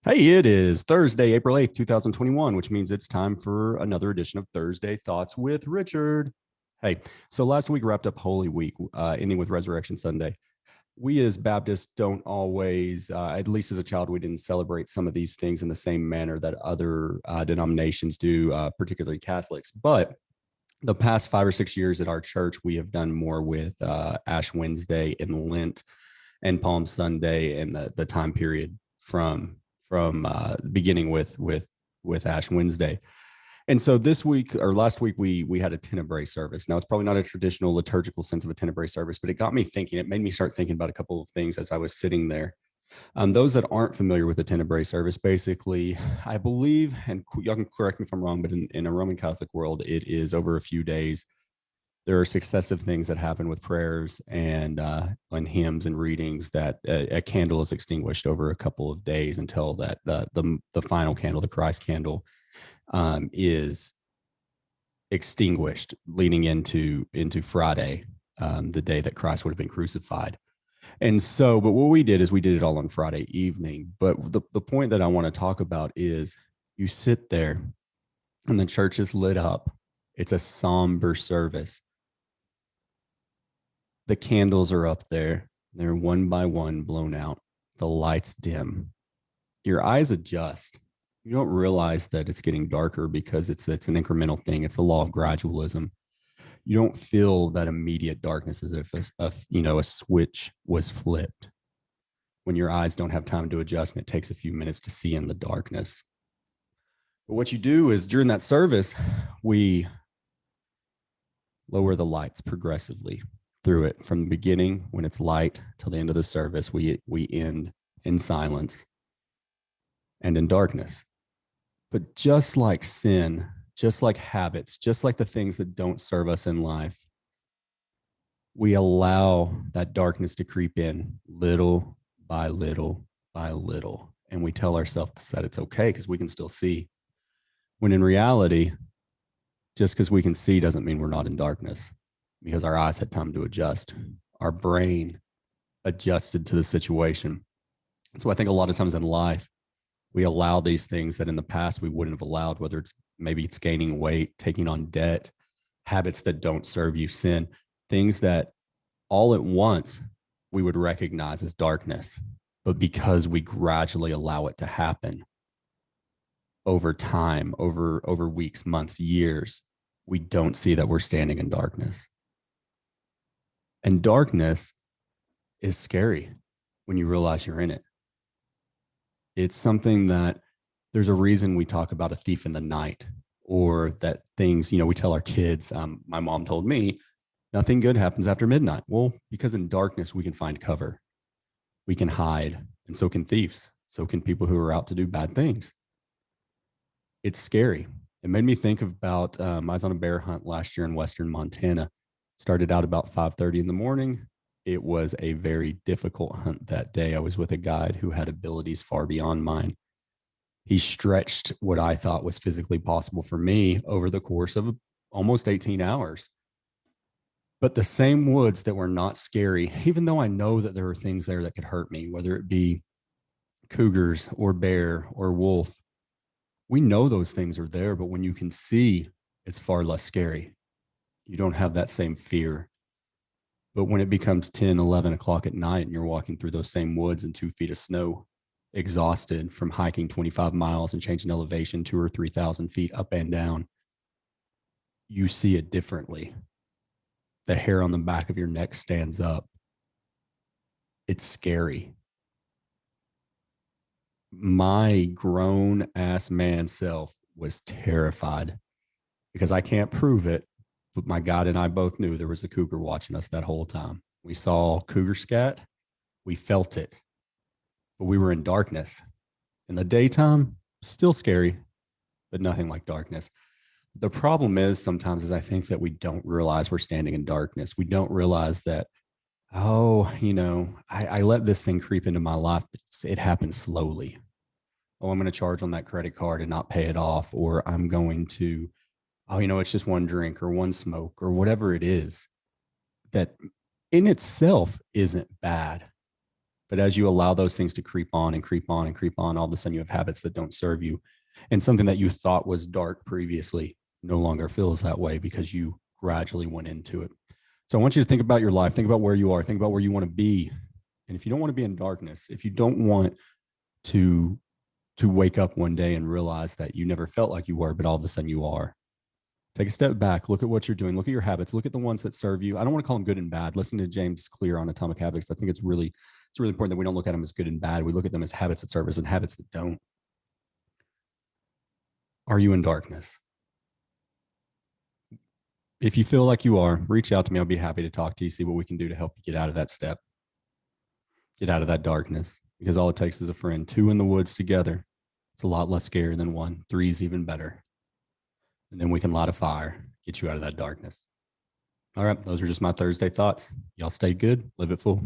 Hey, it is Thursday, April 8th, 2021, which means it's time for another edition of Thursday Thoughts with Richard. Hey, so last week wrapped up Holy Week, ending with Resurrection Sunday. We as Baptists don't always, at least as a child, we didn't celebrate some of these things in the same manner that other denominations do, particularly Catholics. But the past 5 or 6 years at our church, we have done more with Ash Wednesday and Lent and Palm Sunday and the time period from beginning with Ash Wednesday. And so this week or last week we had a Tenebrae service. Now it's probably not a traditional liturgical sense of a Tenebrae service, but it got me thinking. It made me start thinking about a couple of things as I was sitting there. Those that aren't familiar with the Tenebrae service, basically, I believe, and y'all can correct me if I'm wrong, but in a Roman Catholic world, it is over a few days. There are successive things that happen with prayers and hymns and readings that a candle is extinguished over a couple of days until that the final candle, the Christ candle, is extinguished, leading into Friday, the day that Christ would have been crucified. And so, but what we did is we did it all on Friday evening. But the point that I want to talk about is you sit there and the church is lit up. It's a somber service. The candles are up there. They're one by one blown out. The lights dim. Your eyes adjust. You don't realize that it's getting darker because it's an incremental thing. It's the law of gradualism. You don't feel that immediate darkness as if a switch was flipped when your eyes don't have time to adjust and it takes a few minutes to see in the darkness. But what you do is during that service, we lower the lights progressively through it from the beginning when it's light till the end of the service. We end in silence and in darkness. But just like sin, just like habits, just like the things that don't serve us in life, we allow that darkness to creep in little by little by little. And we tell ourselves that it's okay because we can still see. When in reality, just because we can see doesn't mean we're not in darkness because our eyes had time to adjust. Our brain adjusted to the situation. So I think a lot of times in life, we allow these things that in the past we wouldn't have allowed, whether it's gaining weight, taking on debt, habits that don't serve you, sin, things that all at once we would recognize as darkness. But because we gradually allow it to happen over time, over weeks, months, years, we don't see that we're standing in darkness. And darkness is scary when you realize you're in it. It's something that there's a reason we talk about a thief in the night, or that things, we tell our kids, my mom told me, nothing good happens after midnight. Well, because in darkness, we can find cover, we can hide, and so can thieves. So can people who are out to do bad things. It's scary. It made me think about, I was on a bear hunt last year in Western Montana. Started out about 5:30 in the morning. It was a very difficult hunt that day. I was with a guide who had abilities far beyond mine. He stretched what I thought was physically possible for me over the course of almost 18 hours. But the same woods that were not scary, even though I know that there are things there that could hurt me, whether it be cougars or bear or wolf, we know those things are there, but when you can see, it's far less scary. You don't have that same fear. But when it becomes 10, 11 o'clock at night and you're walking through those same woods in 2 feet of snow, exhausted from hiking 25 miles and changing elevation 2 or 3,000 feet up and down, you see it differently. The hair on the back of your neck stands up. It's scary. My grown ass man self was terrified because I can't prove it, but my God and I both knew there was a cougar watching us that whole time. We saw cougar scat, we felt it, but we were in darkness. In the daytime, still scary, but nothing like darkness. The problem is sometimes is I think that we don't realize we're standing in darkness. We don't realize that, I let this thing creep into my life, but it happens slowly. Oh, I'm going to charge on that credit card and not pay it off, or I'm going to, it's just one drink or one smoke or whatever it is that in itself isn't bad. But as you allow those things to creep on and creep on and creep on, all of a sudden you have habits that don't serve you. And something that you thought was dark previously no longer feels that way because you gradually went into it. So I want you to think about your life, think about where you are, think about where you want to be. And if you don't want to be in darkness, if you don't want to wake up one day and realize that you never felt like you were, but all of a sudden you are, take a step back, look at what you're doing, look at your habits, look at the ones that serve you. I don't want to call them good and bad. Listen to James Clear on Atomic Habits. I think it's really important that we don't look at them as good and bad. We look at them as habits that serve us and habits that don't. Are you in darkness? If you feel like you are, reach out to me. I'll be happy to talk to you, see what we can do to help you get out of that step, get out of that darkness, because all it takes is a friend. 2 in the woods together. It's a lot less scary than 1. 3 is even better. And then we can light a fire, get you out of that darkness. All right. Those are just my Thursday thoughts. Y'all stay good. Live it full.